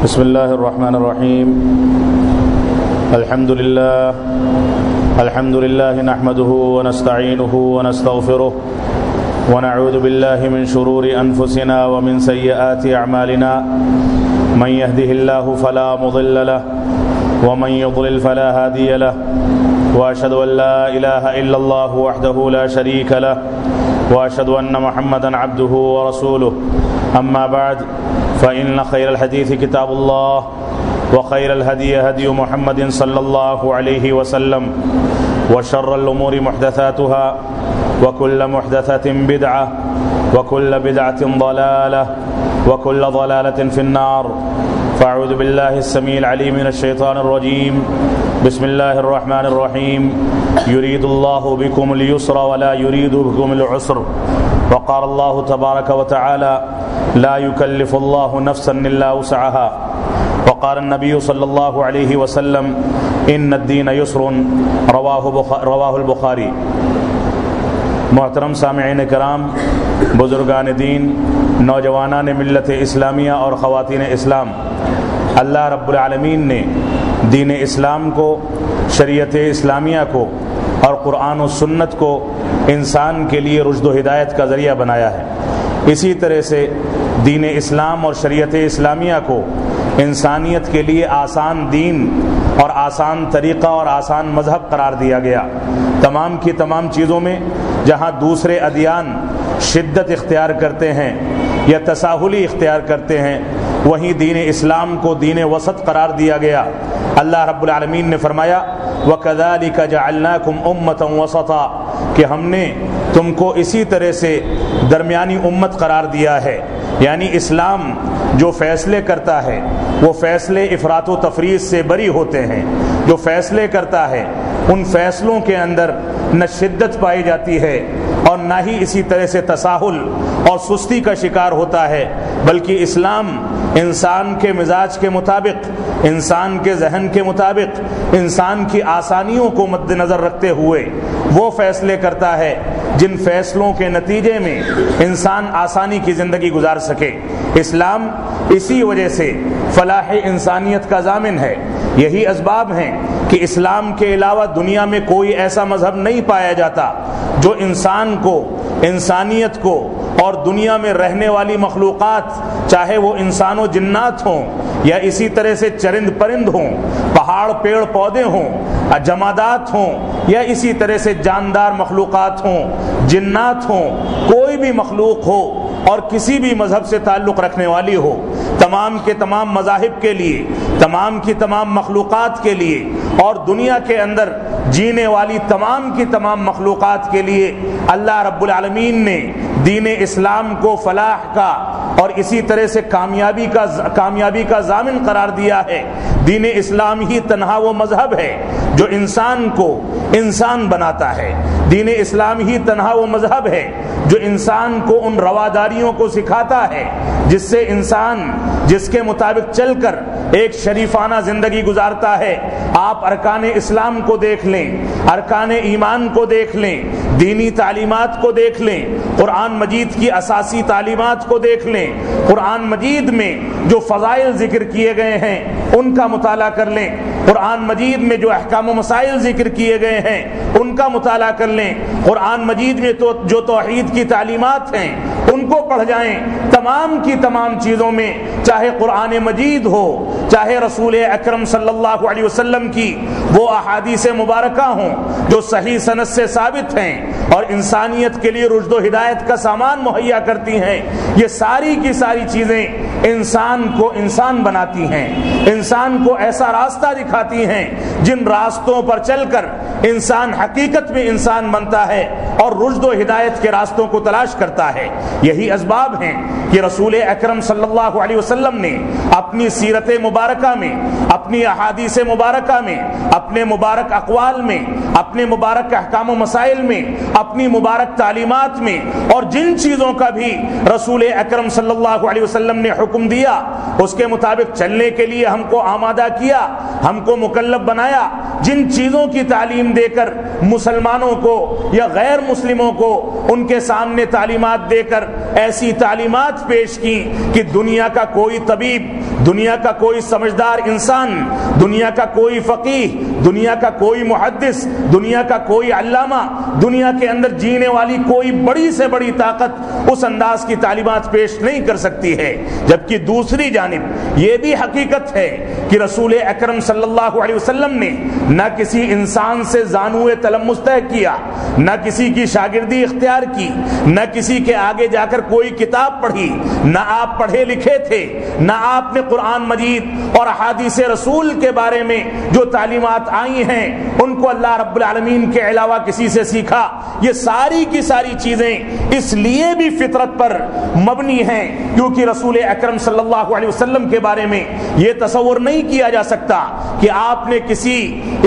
بسم الله الرحمن الرحيم. الحمد لله نحمده ونستعينه ونستغفره ونعوذ بالله من شرور أنفسنا ومن سيئات أعمالنا. من يهده الله فلا مضل له ومن يضلل فلا هادي له، وأشهد أن لا إله إلا الله وحده لا شريك له، وأشهد أن محمدا عبده ورسوله. أما بعد، فإن خير الحديث كتاب الله، وخير الهدي هدي محمد صلى الله عليه وسلم، وشر الأمور محدثاتها، وكل محدثة بدعة، وكل بدعة ضلالة، وكل ضلالة في النار. فأعوذ بالله السميع العليم من الشيطان الرجيم. بسم الله الرحمن الرحيم. يريد الله بكم اليسر ولا يريد بكم العسر. وقال الله تبارك وتعالى: لا يكلف الله نفسا إلا وسعها. وقال النبي صلى الله عليه وسلم: إن الدين يسر. رواه البخاری. محترم سامعین کرام، بزرگان دین، نوجوانان ملت اسلامیہ اور خواتین اسلام، اللہ رب العالمین نے دین اسلام کو، شریعت اسلامیہ کو اور قرآن و سنت کو انسان کے لیے رشد و ہدایت کا ذریعہ بنایا ہے. اسی طرح سے دین اسلام اور شریعت اسلامیہ کو انسانیت کے لیے آسان دین اور آسان طریقہ اور آسان مذہب قرار دیا گیا. تمام کی تمام چیزوں میں جہاں دوسرے ادیان شدت اختیار کرتے ہیں یا تساہلی اختیار کرتے ہیں، وہیں دین اسلام کو دین وسط قرار دیا گیا. اللہ رب العالمین نے فرمایا: وَكَذَلِكَ جَعَلْنَاكُمْ أُمَّةً وَسَطًا، کہ ہم نے تم کو اسی طرح سے درمیانی امت قرار دیا ہے. یعنی اسلام جو فیصلے کرتا ہے وہ فیصلے افراط و تفریط سے بری ہوتے ہیں. جو فیصلے کرتا ہے ان فیصلوں کے اندر نہ شدت پائی جاتی ہے اور نہ ہی اسی طرح سے تساہل اور سستی کا شکار ہوتا ہے، بلکہ اسلام انسان کے مزاج کے مطابق، انسان کے ذہن کے مطابق، انسان کی آسانیوں کو مد نظر رکھتے ہوئے وہ فیصلے کرتا ہے جن فیصلوں کے نتیجے میں انسان آسانی کی زندگی گزار سکے. اسلام اسی وجہ سے فلاح انسانیت کا ضامن ہے. یہی اسباب ہیں کہ اسلام کے علاوہ دنیا میں کوئی ایسا مذہب نہیں پایا جاتا جو انسان کو، انسانیت کو اور دنیا میں رہنے والی مخلوقات، چاہے وہ انسان و جنات ہوں یا اسی طرح سے چرند پرند ہوں، پہاڑ پیڑ پودے ہوں، جمادات ہوں یا اسی طرح سے جاندار مخلوقات ہوں، جنات ہوں، کوئی بھی مخلوق ہو اور کسی بھی مذہب سے تعلق رکھنے والی ہو، تمام کے تمام مذاہب کے لیے، تمام کی تمام مخلوقات کے لیے اور دنیا کے اندر جینے والی تمام کی تمام مخلوقات کے لیے اللہ رب العالمین نے دین اسلام کو فلاح کا اور اسی طرح سے کامیابی کا ضامن قرار دیا ہے. دین اسلام ہی تنہا وہ مذہب ہے جو انسان کو انسان بناتا ہے. دین اسلام ہی تنہا وہ مذہب ہے جو انسان کو ان رواداریوں کو سکھاتا ہے جس سے انسان جس کے مطابق چل کر ایک شریفانہ زندگی گزارتا ہے. آپ ارکان اسلام کو دیکھ لیں، ارکان ایمان کو دیکھ لیں، دینی تعلیمات کو دیکھ لیں، قرآن مجید کی اساسی تعلیمات کو دیکھ لیں، قرآن مجید میں جو فضائل ذکر کیے گئے ہیں ان کا مطالعہ کر لیں، قرآن مجید میں جو احکام و مسائل ذکر کیے گئے ہیں ان کا مطالعہ کر لیں، قرآن مجید میں جو توحید کی تعلیمات ہیں ان کو پڑھ جائیں. تمام کی تمام چیزوں میں، چاہے قرآن مجید ہو، چاہے رسول اکرم صلی اللہ علیہ وسلم کی وہ احادیث مبارکہ ہوں جو صحیح سند سے ثابت ہیں اور انسانیت کے لیے رشد و ہدایت کا سامان مہیا کرتی ہیں، یہ ساری کی ساری چیزیں انسان کو انسان بناتی ہیں، انسان کو ایسا راستہ دکھاتی ہیں جن راستوں پر چل کر انسان حقیقت میں انسان بنتا ہے اور رشد و ہدایت کے راستوں کو تلاش کرتا ہے. یہی اسباب ہیں کہ رسول اکرم صلی اللہ علیہ وسلم نے اپنی سیرت مبارکہ میں، اپنی احادیث مبارکہ میں، اپنے مبارک اقوال میں، اپنے مبارک احکام و مسائل میں، اپنی مبارک تعلیمات میں اور جن چیزوں کا بھی رسول اکرم صلی اللہ علیہ وسلم نے حکم دیا اس کے مطابق چلنے کے لیے ہم کو آمادہ کیا، ہم کو مکلف بنایا. جن چیزوں کی تعلیم دے کر مسلمانوں کو یا غیر مسلموں کو ان کے سامنے تعلیمات دے کر ایسی تعلیمات پیش کی کہ دنیا کا کوئی طبیب، دنیا کا کوئی سمجھدار انسان، دنیا کا کوئی فقیہ، دنیا کا کوئی محدث، دنیا کا کوئی علامہ، دنیا کے اندر جینے والی کوئی بڑی سے بڑی طاقت اس انداز کی تعلیمات پیش نہیں کر سکتی ہے۔ جبکہ دوسری جانب یہ بھی حقیقت ہے کہ رسول اکرم صلی اللہ علیہ وسلم نے نہ کسی انسان سے زانوئے تلمس طے کیا، نہ کسی کی شاگردی اختیار کی، نہ کسی کے آگے جا کر کوئی کتاب پڑھی، نہ آپ پڑھے لکھے تھے، نہ آپ نے قرآن مجید اور احادیث رسول کے بارے میں جو تعلیمات آئی ہیں ان کو اللہ رب العالمین کے علاوہ کسی سے سیکھا۔ یہ ساری کی ساری چیزیں اس لیے بھی فطرت پر مبنی ہیں کیونکہ رسول اکرم صلی اللہ علیہ وسلم کے بارے میں یہ تصور نہیں کیا جا سکتا کہ آپ نے کسی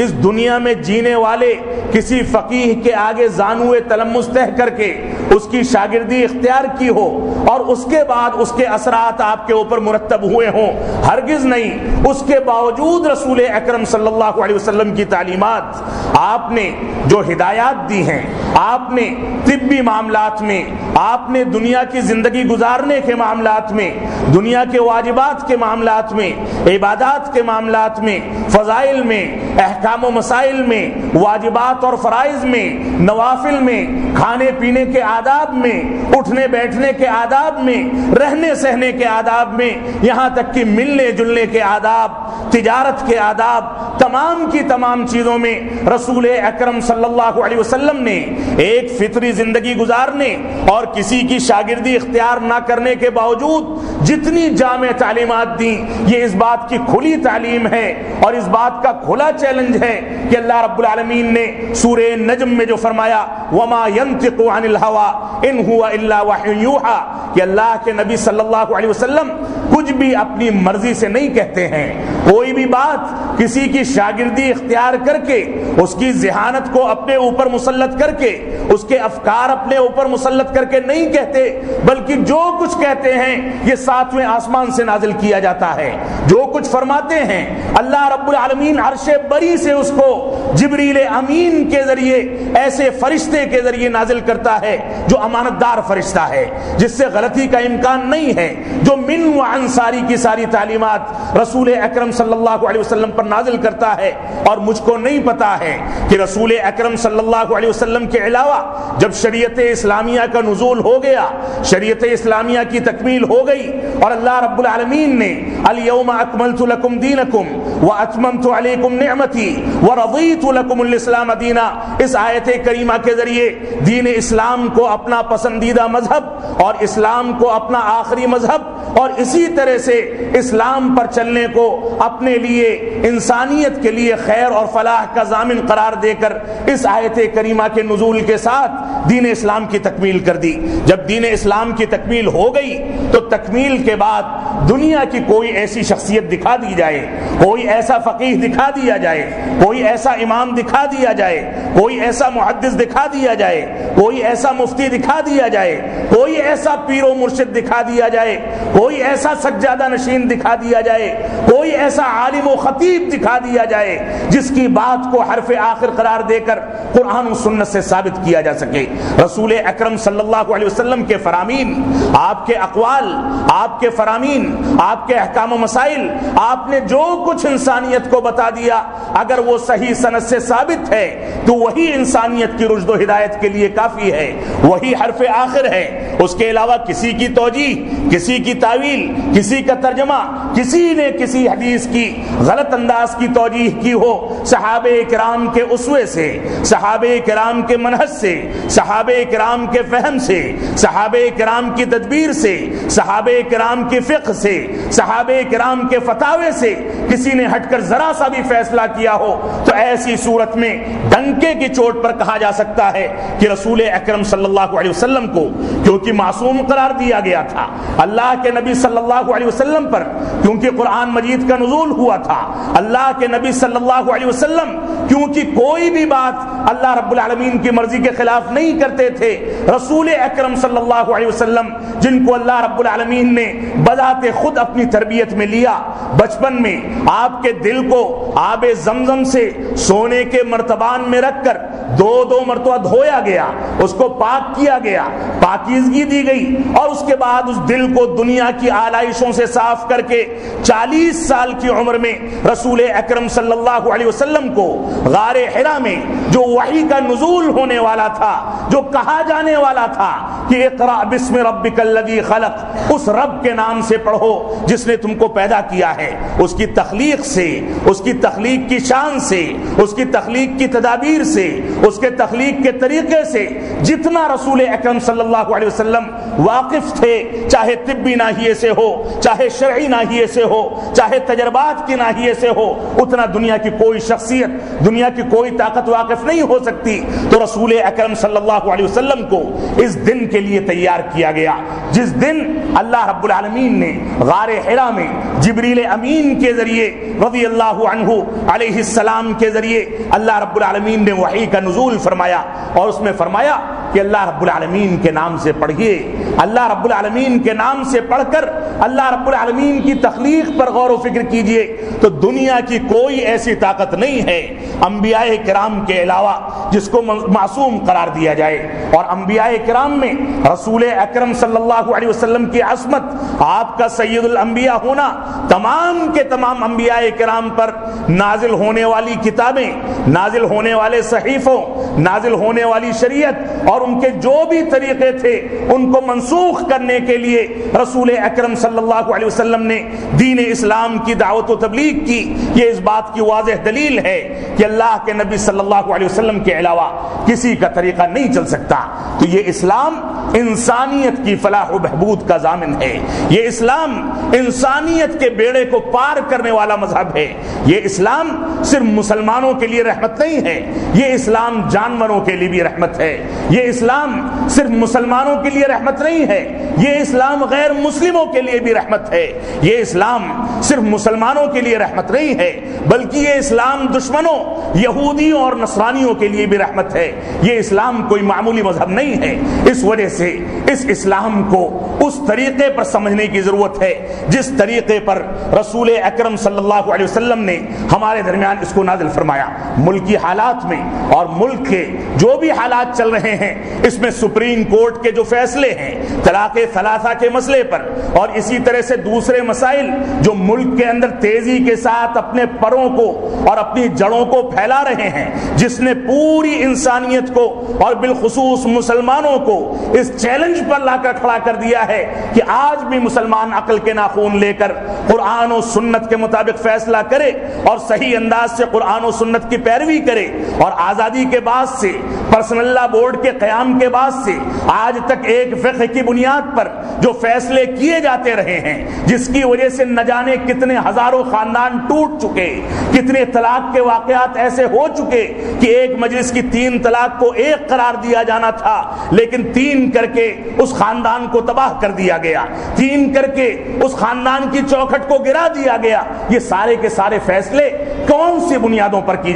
اس دنیا میں جینے والے کسی فقیہ کے آگے زانوئے تلمس طے کر کے اس کی شاگردی اختیار کی ہو اور اس کے بعد اس کے اثرات آپ کے اوپر مرتب ہوئے ہوں، ہرگز نہیں۔ اس کے باوجود رسول اکرم صلی اللہ علیہ وسلم کی تعلیمات، آپ نے جو ہدایات دی ہیں، آپ نے طبی معاملات میں، آپ نے دنیا کی زندگی گزارنے کے معاملات میں، دنیا کے واجبات کے معاملات میں، عبادات کے معاملات میں، فضائل میں، احکام و مسائل میں، واجبات اور فرائض میں، نوافل میں، کھانے پینے کے آداب میں، اٹھنے بیٹھنے کے آداب میں، رہنے سہنے کے آداب میں، یہاں تک کہ ملنے جلنے کے آداب، تجارت کے آداب، تمام کی تمام چیزوں میں رسول اکرم صلی اللہ علیہ وسلم نے ایک فطری زندگی گزارنے اور کسی کی شاگردی اختیار نہ کرنے کے باوجود جتنی جامع تعلیمات دیں، یہ اس بات کی کھلی تعلیم ہے اور اس بات کا کھلا چیلنج ہے کہ اللہ رب العالمین نے سورہ نجم میں جو فرمایا وما ينطق عن الهوى ان هو الا وحی یوحى، کہ اللہ کے نبی صلی اللہ علیہ وسلم کچھ بھی اپنی مرضی سے نہیں کہتے ہیں، کوئی بھی بات کسی کی شاگردی اختیار کر کے، اس کی ذہانت کو اپنے اوپر مسلط کر کے، اس کے افکار اپنے اوپر مسلط کر کے نہیں کہتے، بلکہ جو کچھ کہتے ہیں یہ ساتویں آسمان سے نازل کیا جاتا ہے۔ جو کچھ فرماتے ہیں اللہ رب العالمین عرش بری سے اس کو جبریل امین کے ذریعے، ایسے فرشتے کے ذریعے نازل کرتا ہے جو امانت دار فرشتہ ہے، جس سے غلطی کا امکان نہیں ہے، جو من و عن ساری کی ساری تعلیمات رسول اکرم صلی اللہ علیہ وسلم پر نازل کرتا ہے۔ اور مجھ کو نہیں پتا ہے کہ رسول اکرم صلی اللہ علیہ وسلم کے علاوہ جب شریعت اسلامیہ کا نزول ہو گیا، شریعت اسلامیہ کی تکمیل ہو گئی اور اللہ رب العالمین نے الیوم اکملت لکم دینکم واتممت علیکم نعمتی ورضیت لکم الاسلام دینا، اس آیت کریمہ کے ذریعے دین اسلام کو اپنا پسندیدہ مذہب اور اسلام کو اپنا آخری مذہب اور اسی طرح سے اسلام پر چلنے کو اپنے لیے، انسانیت کے لیے خیر اور فلاح کا ضامن قرار دے کر اس آیت کریمہ کے نزول کے ساتھ دین اسلام کی تکمیل کر دی۔ جب دین اسلام کی تکمیل ہو گئی تو تکمیل کے بعد دنیا کی کوئی ایسی شخصیت دکھا دی جائے، کوئی ایسا فقیہ دکھا دیا جائے، کوئی ایسا امام دکھا دیا جائے، کوئی ایسا محدث دکھا دیا جائے، کوئی ایسا مفتی دکھا دیا جائے، کوئی ایسا پیر و مرشد دکھا دیا جائے، کوئی ایسا سجادہ نشین دکھا دیا جائے، کوئی ایسا عالم و خطیب دکھا دیا جائے جس کی بات کو حرف آخر قرار دے کر قرآن و سنت سے ثابت کیا جا سکے۔ رسول اکرم صلی اللہ علیہ وسلم کے فرامین، آپ کے اقوال، آپ کے فرامین، آپ کے احکام و مسائل، آپ نے جو کچھ انسانیت کو بتا دیا، اگر وہ صحیح سند سے ثابت ہے تو وہی انسانیت کی رشد و ہدایت کے لیے کافی ہے، وہی حرف آخر ہے۔ اس کے علاوہ کسی کی توجیہ، کسی کی تعویل، کسی کا ترجمہ، کسی نے کسی حدیث کی غلط انداز کی توجیہ کی ہو، صحابہ کرام کے اسوے سے، صحابہ کرام کے منہج سے، صحابہ کرام کے فہم سے، صحابہ کرام کی تدبیر سے، صحابہ کرام کی فقہ سے، صحابہ کرام کے فتاوے سے کسی نے ہٹ کر ذرا سا بھی فیصلہ کیا ہو تو ایسی صورت میں ڈنکے کی چوٹ پر کہا جا سکتا ہے کہ رسول اکرم صلی اللہ علیہ وسلم کو کیونکہ معصوم قرار دیا گیا تھا، اللہ کے نبی صلی اللہ علیہ وسلم پر کیونکہ قرآن مجید کا نزول ہوا تھا، اللہ کے نبی صلی اللہ علیہ وسلم کیونکہ کوئی بھی بات اللہ رب العالمین کی مرضی کے خلاف نہیں کرتے تھے، رسول اکرم صلی اللہ علیہ وسلم جن کو اللہ رب العالمین نے بذات خود اپنی تربیت میں لیا، بچپن میں آپ آپ کے دل کو آب زمزم سے سونے کے مرتبان میں رکھ کر دو مرتبہ دھویا گیا، اس کو پاک کیا گیا، پاکیزگی دی گئی، اور اس کے بعد اس دل کو دنیا کی آلائشوں سے صاف کر کے 40 سال کی عمر میں رسول اکرم صلی اللہ علیہ وسلم کو غار حرا میں جو وحی کا نزول ہونے والا تھا، جو کہا جانے والا تھا کہ اقرأ بسم ربک الذی خلق، اس رب کے نام سے پڑھو جس نے تم کو پیدا کیا ہے، اس کی تخلیق سے، اس کی تخلیق کی شان سے، اس کی تخلیق کی تدابیر سے، اس کے تخلیق کے طریقے سے جتنا رسول اکرم صلی اللہ علیہ وسلم واقف تھے، چاہے طبی ناحیے سے ہو، چاہے شرعی ناحیے سے ہو، چاہے تجربات کی ناحیے سے ہو، اتنا دنیا کی کوئی شخصیت، دنیا کی کوئی طاقت واقف نہیں ہو سکتی۔ تو رسول اکرم صلی اللہ علیہ وسلم کو اس دن کے لیے تیار کیا گیا جس دن اللہ رب العالمین نے غار حرا میں جبریل امین کے ذریعے رضی اللہ عنہ علیہ السلام کے ذریعے اللہ رب العالمین نے وحی کا نزول فرمایا، اور اس میں فرمایا کہ اللہ رب العالمین کے نام سے پڑھیے، اللہ رب العالمین کے نام سے پڑھ کر اللہ رب العالمین کی تخلیق پر غور و فکر کیجئے تو دنیا کی کوئی ایسی طاقت نہیں ہے انبیاء کرام کے علاوہ جس کو معصوم قرار دیا جائے۔ اور انبیاء کرام میں رسول اکرم صلی اللہ علیہ وسلم کی عصمت، آپ کا سید الانبیاء ہونا، تمام کے تمام انبیاء کرام پر نازل ہونے والی کتابیں، نازل ہونے والے صحیفوں، نازل ہونے والی شریعت اور ان کے جو بھی طریقے تھے ان کو منسوخ کرنے کے لیے رسول اکرم صلی اللہ علیہ وسلم نے دین اسلام کی دعوت و تبلیغ کی۔ یہ اس بات کی واضح دلیل ہے کہ اللہ کے نبی صلی اللہ علیہ وسلم کے علاوہ کسی کا طریقہ نہیں چل سکتا۔ تو یہ اسلام انسانیت کی فلاح و بہبود کا ضامن ہے، یہ اسلام انسانیت کے بیڑے کو پار کرنے والا مذہب ہے، یہ اسلام صرف مسلمانوں کے لیے رحمت نہیں ہے، یہ اسلام جانوروں کے لیے بھی رحمت ہے، یہ اسلام صرف مسلمانوں کے لیے رحمت نہیں ہے، یہ اسلام غیر مسلموں کے لیے بھی رحمت ہے، یہ اسلام صرف مسلمانوں کے لیے رحمت نہیں ہے بلکہ یہ اسلام دشمنوں یہودیوں اور نصرانیوں کے لیے بھی رحمت ہے۔ یہ اسلام کوئی معمولی مذہب نہیں ہے، اس وجہ سے اس اسلام کو اس طریقے پر سمجھنے کی ضرورت ہے جس طریقے پر رسول اکرم صلی اللہ علیہ وسلم نے ہمارے درمیان اس کو نازل فرمایا۔ ملکی حالات میں اور ملک کے جو بھی حالات چل رہے ہیں، اس میں سپریم کورٹ کے جو فیصلے ہیں طلاق ثلاثہ کے مسئلے پر اور اسی طرح سے دوسرے مسائل جو ملک کے اندر تیزی کے ساتھ اپنے پروں کو اور اپنی جڑوں کو پھیلا رہے ہیں، جس نے پوری انسانیت کو اور بالخصوص مسلمانوں کو اس چیلنج پر لا کر کھڑا کر دیا ہے کہ آج بھی مسلمان عقل کے ناخون لے کر قرآن و سنت کے مطابق فیصلہ کرے اور صحیح انداز سے قرآن و سنت کی پیروی کرے۔ اور آزادی کے بعد سے، پرسنل لا بورڈ کے قیام کے بعد سے آج تک ایک فقہ کی بنیاد پر جو فیصلے کیے جاتے رہے ہیں، جس کی وجہ سے نہ جانے کتنے ہزاروں خاندان ٹوٹ چکے، کتنے طلاق کے واقعات ایسے ہو چکے کہ ایک مجلس کی 3 طلاق کو 1 قرار دیا جانا تھا لیکن 3 کر کے اس خاندان کو تباہ کر دیا گیا، 3 کر کے اس خاندان کی چوکھٹ کو گرا دیا گیا۔ یہ سارے کے سارے فیصلے کون سی بنیادوں پر کیے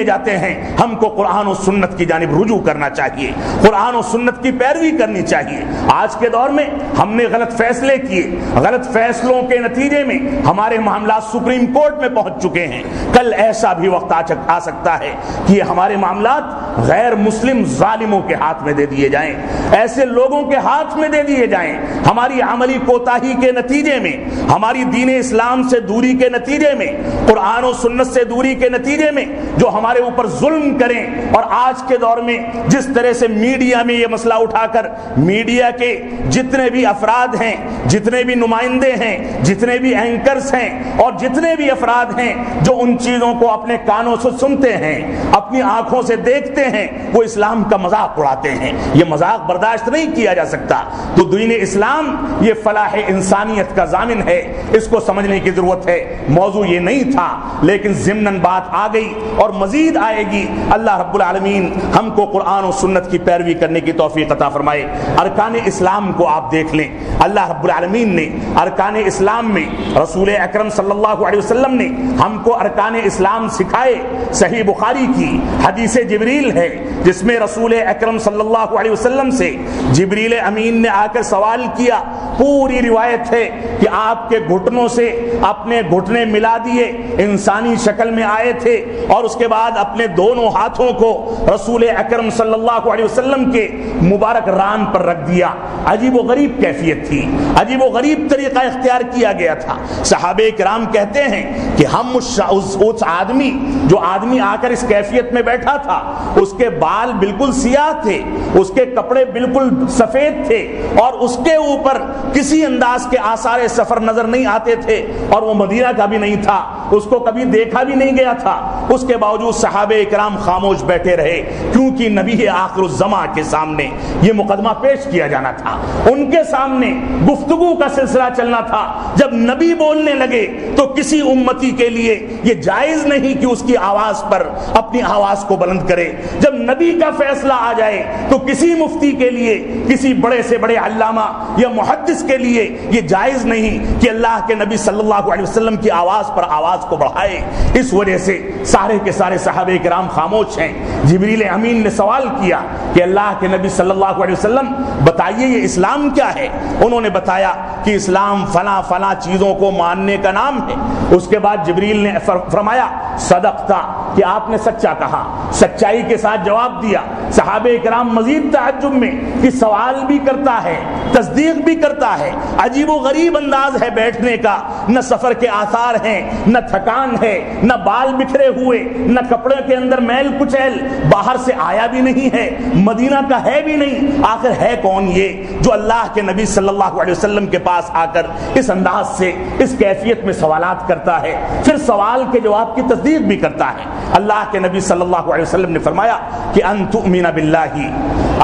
جاتے ہیں؟ ہم کو قرآن و سنت کی جانب رجوع کرنا چاہیے، قرآن و سنت کی پیروی کرنی چاہیے۔ آج کے دور میں ہم نے غلط فیصلے کیے، غلط فیصلوں کے نتیجے میں ہمارے معاملات سپریم کورٹ میں پہنچ چکے ہیں۔ کل ایسا بھی وقت آ سکتا ہے کہ یہ ہمارے معاملات غیر مسلم ظالموں کے ہاتھ میں دے دیے جائیں، ایسے لوگوں کے ہاتھ میں دے دیے جائیں۔ ہماری عملی کوتاہی کے نتیجے میں، ہماری دین اسلام سے دوری کے نتیجے میں، قرآن و سنت سے دوری کے نتیجے میں جو ہمارے اوپر ظلم کریں، اور آج کے دور میں جس طرح سے میڈیا میں یہ مسئلہ اٹھا کر میڈیا کے جتنے بھی افراد ہیں، جتنے بھی نمائندے ہیں، جتنے بھی اینکرز ہیں اور جتنے بھی افراد ہیں جو ان چیزوں کو اپنے کانوں سے سنتے ہیں، اپنی آنکھوں سے دیکھتے ہیں، وہ اسلام کا مذاق اڑاتے ہیں۔ یہ مذاق برداشت نہیں کیا جا سکتا۔ تو دین اسلام یہ فلاح انسانیت کا ضامن ہے، اس کو سمجھنے کی ضرورت ہے۔ موضوع یہ نہیں تھا لیکن ضمناً بات آ گئی اور مزید آئے گی۔ اللہ رب العالمین ہم کو قرآن و سنت کی پیروی کرنے کی توفیق عطا فرمائے۔ ارکان اسلام کو آپ دیکھ لیں، اللہ رب العالمین نے ارکان اسلام میں رسول اکرم صلی اللہ علیہ وسلم نے ہم کو ارکان اسلام سکھائے۔ صحیح بخاری کی حدیث جبریل ہے جس میں رسول اکرم صلی اللہ علیہ وسلم سے جبریل امین نے آ کر سوال کیا، پوری روایت ہے کہ آپ کے گھٹنوں سے اپنے گھٹنے ملا دیے، انسانی شکل میں آئے تھے، اور اس کے بعد اپنے دونوں ہاتھوں کو رسول اکرم صلی اللہ علیہ وسلم کے مبارک ران پر رکھ دیا۔ عجیب و غریب کیفیت تھی، عجیب و غریب طریقہ اختیار کیا گیا تھا۔ صحابہ کرام کہتے ہیں کہ ہم اس آدمی جو آدمی آ کر اس کیفیت میں بیٹھا تھا، اس کے بال بالکل سیاہ تھے، اس کے کپڑے بالکل سفید تھے، اور اس کے اوپر کسی انداز کے آثار سفر نظر نہیں آتے تھے، اور وہ مدینہ کا بھی نہیں تھا، اس کو کبھی دیکھا بھی نہیں گیا تھا۔ اس کے باوجود صحابہ کرام خاموش بیٹھے رہے، کیونکہ نبی آخر الزماں کے سامنے یہ مقدمہ پیش کیا جانا تھا، ان کے سامنے گفتگو کا سلسلہ چلنا تھا۔ جب نبی بولنے لگے تو کسی امتی کے لیے یہ جائز نہیں کہ اس کی آواز پر اپنی آواز کو بلند کرے۔ جب نبی کا فیصلہ آ جائے تو کسی مفتی کے لیے، کسی بڑے سے بڑے علامہ یا محدث کے لیے یہ جائز نہیں کہ اللہ کے نبی صلی اللہ علیہ وسلم کی آواز پر آواز کو بڑھائے۔ اس وجہ سے سارے کے سارے صحابہ کرام خاموش ہیں۔ جبریل امین نے سوال کیا کہ اللہ کے نبی صلی اللہ علیہ وسلم بتائیے یہ اسلام کیا ہے؟ انہوں نے بتایا کہ اسلام فلاں فلاں چیزوں کو ماننے کا نام ہے۔ اس کے بعد جبریل نے فرمایا صدقتا، کہ آپ نے سچا کہا، سچائی کے ساتھ جواب دیا۔ صحابہ کرام مزید تعجب میں کہ سوال بھی کرتا ہے، تصدیق بھی کرتا ہے، عجیب و غریب انداز ہے بیٹھنے کا، نہ سفر کے آثار ہیں، نہ تھکان ہے، نہ بال بکھرے ہوئے، نہ کپڑے کے اندر میل کچیل، باہر سے آیا بھی نہیں ہے، مدینہ کا ہے بھی نہیں۔ آخر ہے کون یہ جو اللہ کے نبی صلی اللہ علیہ وسلم کے پاس آ کر اس انداز سے، اس کیفیت میں سوالات کرتا ہے، پھر سوال کے جواب کی تصدیق بھی کرتا ہے؟ اللہ کے نبی صلی اللہ علیہ وسلم نے فرمایا کہ ان تؤمن باللہ،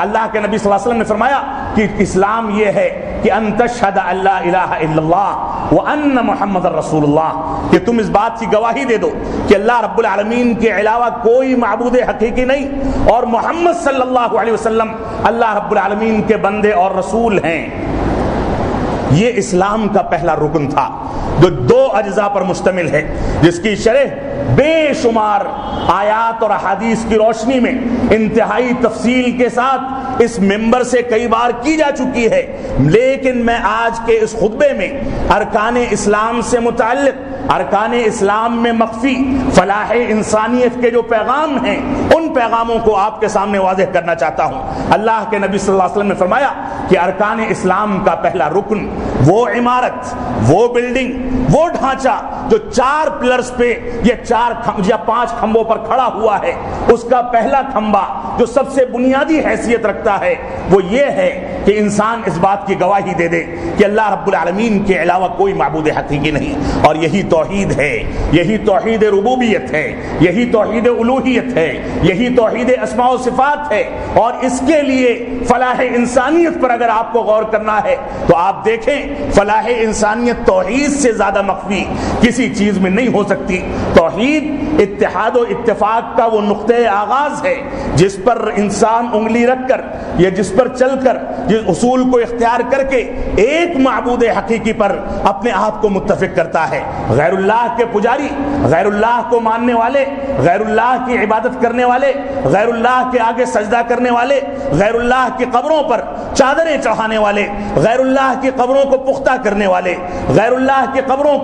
اللہ کے نبی صلی اللہ علیہ وسلم نے فرمایا کہ اسلام یہ ہے کہ ان تشہد ان لا الہ الا اللہ وان محمد رسول اللہ، کہ تم اس بات کی گواہی دے دو کہ اللہ رب العالمین کے علاوہ کوئی معبود حقیقی نہیں، اور محمد صلی اللہ علیہ وسلم اللہ رب العالمین کے بندے اور رسول ہیں۔ یہ اسلام کا پہلا رکن تھا جو 2 اجزاء پر مشتمل ہے، جس کی شرح بے شمار آیات اور احادیث کی روشنی میں انتہائی تفصیل کے ساتھ اس منبر سے کئی بار کی جا چکی ہے، لیکن میں آج کے اس خطبے میں ارکان اسلام سے متعلق، ارکان اسلام میں مخفی فلاح انسانیت کے جو پیغام ہیں، ان پیغاموں کو آپ کے سامنے واضح کرنا چاہتا ہوں۔ اللہ کے نبی صلی اللہ علیہ وسلم نے فرمایا کہ ارکان اسلام کا پہلا رکن وہ عمارت، وہ بلڈنگ، وہ ڈھانچہ جو 4 پلرز پہ یا 5 کھمبوں پر کھڑا ہوا ہے، اس کا پہلا کھمبا جو سب سے بنیادی حیثیت رکھتا ہے وہ یہ ہے کہ انسان اس بات کی گواہی دے دے کہ اللہ رب العالمین کے علاوہ کوئی معبود حقیقی نہیں، اور یہی توحید ہے، یہی توحید ربوبیت ہے، یہی توحید الوہیت ہے، یہی توحید اسماء و صفات ہے۔ اور اس کے لیے فلاح انسانیت پر اگر آپ کو غور کرنا ہے تو آپ دیکھیں فلاح انسانیت توحید سے زیادہ مخفی کسی چیز میں نہیں ہو سکتی۔ توحید اتحاد و اتفاق کا وہ نقطۂ آغاز ہے جس پر انسان انگلی رکھ کر یا جس پر چل کر، جس اصول کو اختیار کر کے ایک معبود حقیقی پر اپنے آپ کو متفق کرتا ہے۔ غیر اللہ کے پجاری، غیر اللہ کو ماننے والے، غیر اللہ کی عبادت کرنے والے، غیر اللہ کے آگے سجدہ کرنے والے، غیر اللہ کی قبروں پر چادریں چڑھانے والے، غیر اللہ کی قبروں کو پختہ کرنے والے، غیر اللہ کی قبروں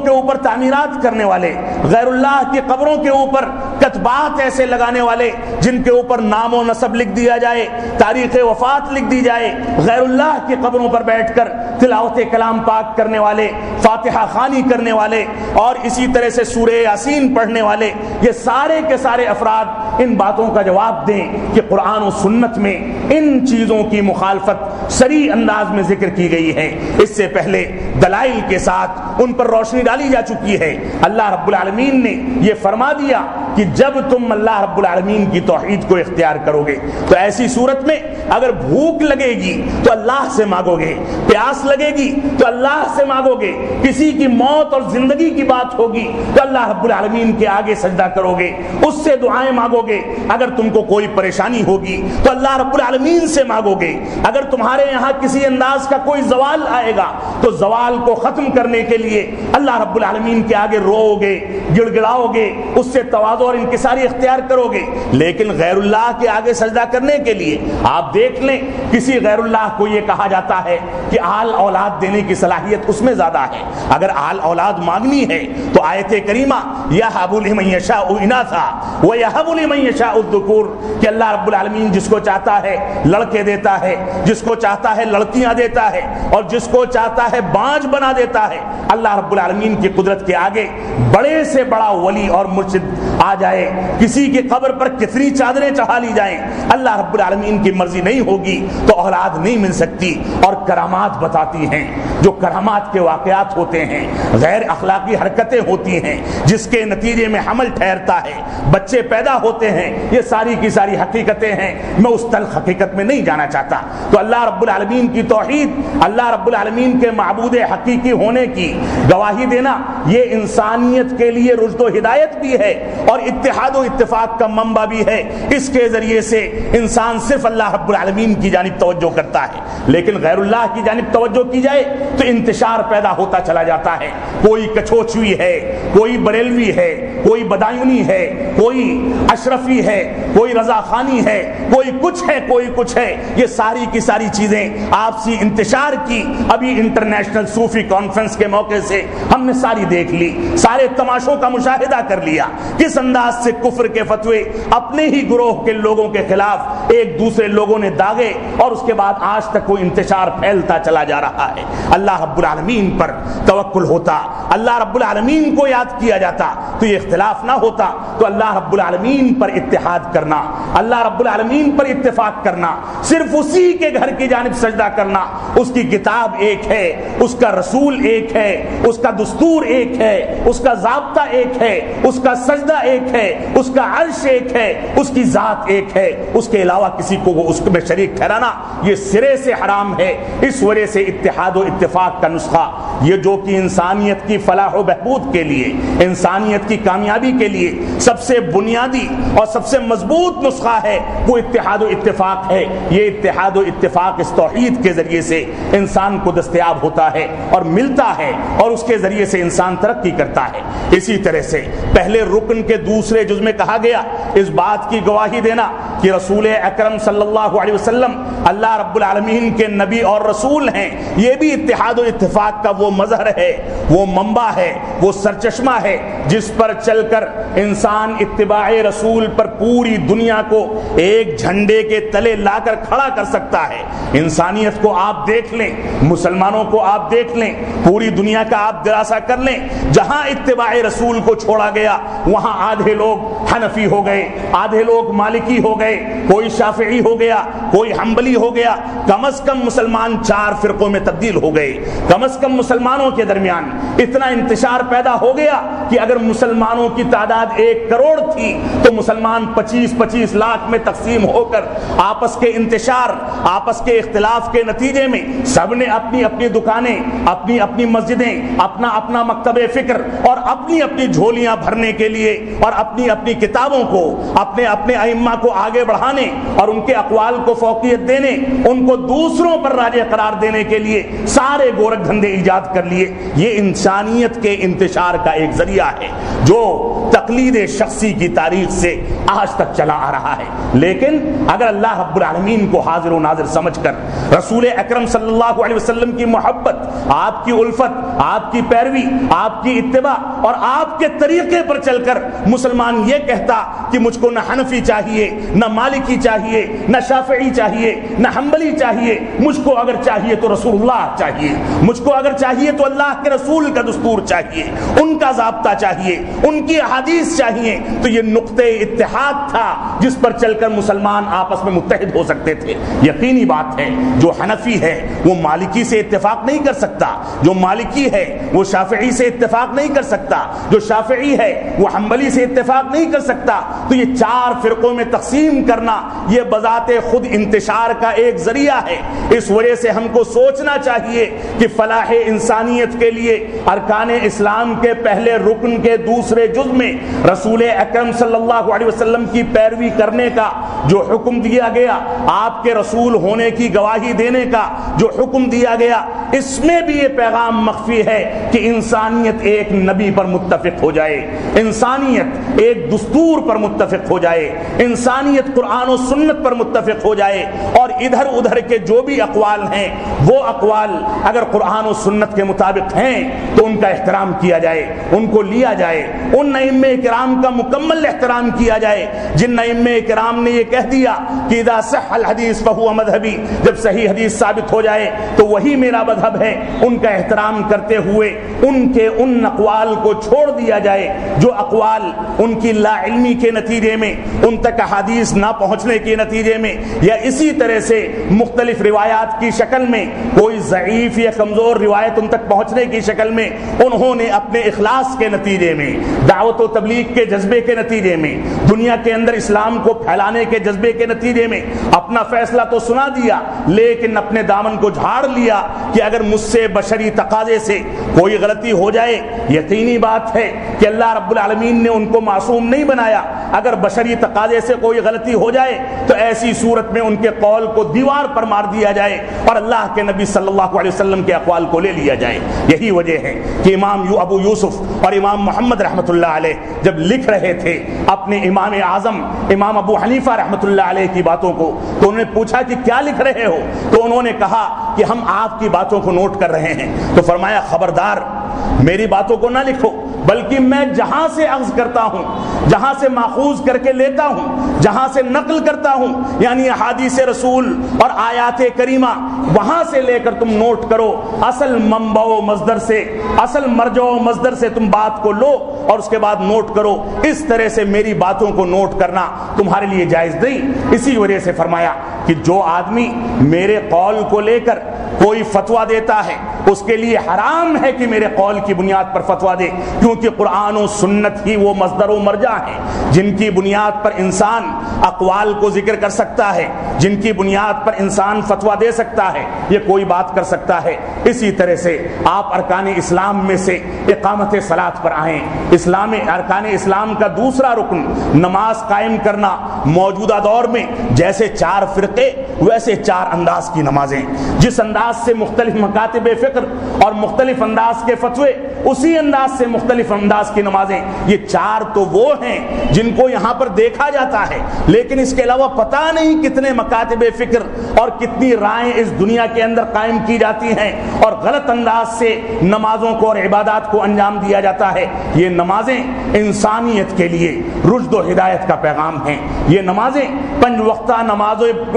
کے اوپر تعمیرات کرنے والے، غیر اللہ کی قبروں کے اوپر کتبات ایسے لگانے والے جن کے اوپر نام و نسب لکھ دیا جائے، تاریخ وفات لکھ دی جائے، غیر اللہ کی قبروں پر بیٹھ کر تلاوت کلام پاک کرنے والے، فاتحہ خوانی کرنے والے، اور اسی طرح سے سورہ یاسین پڑھنے والے، یہ سارے کے سارے افراد ان باتوں کا جواب دیں کہ قرآن و سنت میں ان چیزوں کی مخالفت صریح انداز میں ذکر کی گئی ہے۔ اس سے پہلے دلائل کے ساتھ ان پر روشنی ڈالی جا چکی ہے۔ اللہ رب العالمین نے یہ فرما دیا کہ جب تم اللہ رب العالمین کی توحید کو اختیار کرو گے تو ایسی صورت میں اگر بھوک لگے گی تو اللہ سے مانگو گے، پیاس لگے گی تو اللہ سے مانگو گے، کسی کی موت اور زندگی کی بات ہوگی تو اللہ رب العالمین کے آگے سجدہ کرو گے، اس سے دعائیں مانگو گے۔ اگر تم کو کوئی پریشانی ہوگی تو اللہ رب العالمین سے مانگو گے۔ اگر تمہارے یہاں کسی انداز کا کوئی زوال آئے گا تو زوال کو ختم کرنے کے لیے اللہ رب العالمین کے آگے رو گے، گڑ گڑاؤ گے، اس سے تواضع تواضع اور انکساری اختیار کرو گے. لیکن غیر اللہ کے آگے سجدہ کرنے کے لیے آپ دیکھ لیں کسی غیر اللہ کو یہ کہا جاتا ہے کہ آل اولاد دینے کی صلاحیت اس میں زیادہ ہے. اگر آل اولاد مانگنی ہے تو آیت کریمہ یہب لمن یشاء اناثا ویہب لمن یشاء الذکور کہ اللہ رب العالمین جس کو چاہتا ہے لڑکے دیتا ہے, جس کو چاہتا ہے لڑکیاں دیتا ہے, اور جس کو چاہتا ہے بانج بنا دیتا ہے. اللہ رب العالمین کی قدرت کے آگے بڑے سے بڑا ولی اور مرشد آ جائے, کسی کی قبر پر کتنی چادریں چڑھا لی جائیں, اللہ رب العالمین کی مرضی نہیں ہوگی تو اولاد نہیں مل سکتی. اور کرامات بتاتی ہیں, جو کرامات کے واقعات ہوتے ہیں, غیر اخلاقی حرکتیں ہوتی ہیں جس کے نتیجے میں حمل ٹھہرتا ہے, بچے پیدا ہوتے ہیں, یہ ساری کی ساری حقیقتیں ہیں. میں اس تلخ حقیقت میں نہیں جانا چاہتا. تو اللہ رب العالمین کی توحید, اللہ رب العالمین کے معبود حقیقی ہونے کی گواہی دینا یہ انسانیت کے لیے رشد و ہدایت بھی ہے اور اتحاد و اتفاق کا منبع بھی ہے. اس کے ذریعے سے انسان صرف اللہ رب العالمین کی جانب توجہ کرتا ہے. لیکن غیر اللہ کی جانب توجہ کی جائے تو انتشار پیدا ہوتا چلا جاتا ہے. کوئی کچوچوی ہے, کوئی بریلوی ہے, کوئی بدایونی ہے, کوئی اشرفی ہے, کوئی رضا خانی ہے, کوئی کچھ ہے, کوئی کچھ ہے. یہ ساری کی ساری چیزیں آپسی انتشار کی ابھی انٹرنیشنل صوفی کانفرنس کے موقع سے ہم نے ساری دیکھ لی, سارے تماشوں کا مشاہدہ کر لیا کس انداز سے کفر کے فتوے اپنے ہی گروہ کے لوگوں کے خلاف ایک دوسرے لوگوں نے داغے, اور اس کے بعد آج تک وہ انتشار پھیلتا چلا جا رہا ہے. اللہ رب العالمین پر توکل ہوتا, اللہ رب العالمین کو یاد کیا جاتا تو یہ اختلاف نہ ہوتا. تو اللہ رب العالمین پر اتحاد کرنا, اللہ رب العالمین پر اتفاق کرنا, صرف اسی کے گھر کی جانب سجدہ کرنا, اس کی کتاب ایک ہے, اس کا رسول ایک ہے, اس کا دستور ایک ہے, اس کا ضابطہ ایک ہے, اس کا سجدہ ایک ہے, اس کا عرش ایک ہے, اس کی ذات ایک ہے. اس کے علاوہ کسی کو وہ اس میں شریک ٹھہرانا یہ سرے سے حرام ہے. اس وجہ سے اتحاد و اتفاق کا نسخہ یہ جو کہ انسانیت کی فلاح و بہبود کے لیے, انسانیت کی کامیابی کے لیے سب سے بنیادی اور سب سے مضبوط نسخہ ہے وہ اتحاد و اتفاق ہے. یہ اتحاد و اتفاق اس توحید کے ذریعے سے انسان کو دستیاب ہوتا ہے اور ملتا ہے, اور اس کے ذریعے سے انسان ترقی کرتا ہے. اسی طرح سے پہلے رکن کے دوسرے جز میں کہا گیا اس بات کی گواہی دینا کہ رسول اکرم صلی اللہ علیہ وسلم اللہ رب العالمین کے نبی اور رسول ہیں. یہ بھی اتحاد و اتفاق کا وہ مظہر ہے, وہ منبع ہے, وہ سرچشمہ ہے جس پر چل کر انسان اتباع رسول پر پوری دنیا کو ایک جھنڈے کے تلے لا کر کھڑا کر سکتا ہے. انسانیت کو آپ دیکھ لیں, مسلمانوں کو آپ دیکھ لیں, پوری دنیا کا آپ دراسہ کر لیں, جہاں اتباع رسول کو چھوڑا گیا وہاں آدھے لوگ حنفی ہو گئے, آدھے لوگ مالکی ہو گئے, کوئی شافعی ہو گیا, کوئی حنبلی ہو گیا. کم از کم مسلمان 4 فرقوں میں تبدیل ہو گئے. کم از کم مسلمانوں کے درمیان اتنا انتشار پیدا ہو گیا کہ اگر مسلمانوں کی تعداد 1 کروڑ تھی تو مسلمان 25-25 لاکھ میں تقسیم ہو کر آپس کے انتشار, آپس کے اختلاف کے نتیجے میں سب نے اپنی اپنی دکانیں, اپنی اپنی مسجدیں, اپنا اپنا مکتب فکر اور اپنی اپنی جھولیاں بھرنے کے لیے اور اپنی اپنی کتابوں کو, اپنے اپنے ائمہ کو آگے بڑھانے اور ان کے اقوال کو فوقیت دینے, ان کو دوسروں پر راجع قرار دینے کے لیے سارے گورکھ دھندے ایجاد کر لیے. یہ انسانیت کے انتشار کا ایک ذریعہ ہے جو تقلید شخصی کی تاریخ سے آج تک چلا آ رہا ہے. لیکن اگر اللہ رب العالمین کو حاضر و ناظر سمجھ کر رسول اکرم صلی اللہ علیہ وسلم کی محبت, آپ کی الفت, آپ کی پیروی, آپ کی اتباع اور آپ کے طریقے پر چل کر مسلمان یہ کہتا کہ مجھ کو نہ حنفی چاہیے, نہ مالکی چاہیے, نہ شافعی چاہیے, نہ حنبلی چاہیے, مجھ کو اگر چاہیے تو رسول اللہ چاہیے, مجھ کو اگر چاہیے تو اللہ کے رسول کا دستور چاہیے, ان کا ضابطہ چاہیے, ان کی احادیث چاہیے, تو یہ نقطۂ اتحاد تھا جس پر چل کر مسلمان آپس میں متحد ہو سکتے تھے. یقینی بات ہے جو حنفی ہے وہ مالکی سے اتفاق نہیں کر سکتا, جو مالکی ہے وہ شافعی سے اتفاق نہیں کر سکتا, جو شافعی ہے وہ حنبلی سے اتفاق نہیں کر سکتا. تو یہ 4 فرقوں میں تقسیم کرنا یہ بذات خود انتشار کا ایک ذریعہ ہے. اس وجہ سے ہم کو سوچنا چاہیے کہ فلاح انسانیت کے لیے ارکان اسلام کے پہلے رکن کے دوسرے جز میں رسول اکرم صلی اللہ علیہ وسلم کی پیروی کرنے کا جو حکم دیا گیا آپ کے رسول ہونے کی گواہی دینے کا جو حکم دیا گیا، اس میں بھی یہ پیغام مخفی ہے کہ انسانیت ایک نبی پر متفق ہو جائے، انسانیت ایک دستور پر متفق ہو جائے، انسانیت قرآن و سنت پر متفق ہو جائے، اور ادھر ادھر کے جو بھی اقوال ہیں وہ اقوال اگر قرآن و سنت کے مطابق ہیں تو ان کا احترام کیا جائے، ان کو لیا جائے، ان ائمہ کرام کا مکمل احترام کیا جائے جن ائمہ کرام نے یہ کہہ دیا کہ اذا صح الحدیث فہو مذہبی، جب صحیح حدیث ثابت ہو جائے تو وہی میرا مذہب ہے، ان کا احترام کرتے ہوئے ان کے ان اقوال کو چھوڑ دیا جائے جو اقوال ان کی لا علمی کے نتیجے میں، ان تک احادیث نہ پہنچنے کے نتیجے میں، یا اسی طرح سے مختلف روایات کی شکل میں کوئی ضعیف یا کمزور روایت ان تک پہنچنے کی شکل میں انہوں نے اپنے اخلاص کے نتیجے میں، دعوت و تبلیغ کے جذبے کے نتیجے میں، دنیا کے اندر اسلام کو پھیلانے کے جذبے کے نتیجے میں اپنا فیصلہ تو سنا دیا لیکن اپنے دامن کو جھاڑ لیا کہ اگر مجھ سے بشری تقاضے سے کوئی غلطی ہو جائے، یقینی بات ہے کہ اللہ رب العالمین نے ان کو معصوم نہیں بنایا، اگر بشری تقاضے سے کوئی غلطی ہو جائے تو ایسی صورت میں ان کے قول کو دیوار پر مار دیا جائے اور اللہ کے نبی صلی اللہ علیہ وسلم کے اقوال کو لے لیا جائے۔ یہی وجہ ہے کہ امام ابو یوسف اور امام محمد رحمۃ اللہ علیہ جب لکھ رہے تھے اپنے امام اعظم امام ابو حنیفہ رحمۃ اللہ علیہ کی باتوں کو تو انہوں نے پوچھا کہ کیا لکھ رہے ہو؟ تو انہوں نے کہا کہ ہم آپ کی باتوں کو نوٹ کر رہے ہیں۔ تو فرمایا خبردار میری باتوں کو نہ لکھو، بلکہ میں جہاں سے اخذ کرتا ہوں، جہاں سے ماخوذ کر کے لیتا ہوں، جہاں سے نقل کرتا ہوں، یعنی احادیث رسول اور آیات کریمہ، وہاں سے لے کر تم نوٹ کرو، اصل منبع و مصدر سے، اصل مرجع و مصدر سے تم بات کو لو اور اس کے بعد نوٹ کرو۔ اس طرح سے میری باتوں کو نوٹ کرنا تمہارے لیے جائز نہیں۔ اسی وجہ سے فرمایا کہ جو آدمی میرے قول کو لے کر کوئی فتویٰ دیتا ہے اس کے لیے حرام ہے کہ میرے قول کی بنیاد پر فتویٰ دے، کیونکہ قرآن و سنت ہی وہ مصدر و مرجع ہیں جن کی بنیاد پر انسان اقوال کو ذکر کر سکتا ہے، جن کی بنیاد پر انسان فتویٰ دے سکتا ہے، یہ کوئی بات کر سکتا ہے۔ اسی طرح سے آپ ارکان اسلام میں سے اقامت صلاۃ پر آئیں۔ ارکان اسلام کا دوسرا رکن نماز قائم کرنا، موجودہ دور میں جیسے 4 فرقے ویسے 4 انداز کی نمازیں، جس انداز سے مختلف مکاتب فقر اور مختلف انداز کے فتوے، اسی انداز سے مختلف انداز کی نمازیں۔ یہ 4 تو وہ ہیں جن کو یہاں پر دیکھا جاتا ہے، لیکن اس کے علاوہ پتہ نہیں کتنے مکاتب فکر اور کتنی رائیں اس دنیا کے اندر قائم کی جاتی ہیں اور غلط انداز سے نمازوں کو اور عبادات کو انجام دیا جاتا ہے۔ یہ نمازیں انسانیت کے لیے رشد و ہدایت کا پیغام ہیں۔ یہ نمازیں 5 وقتہ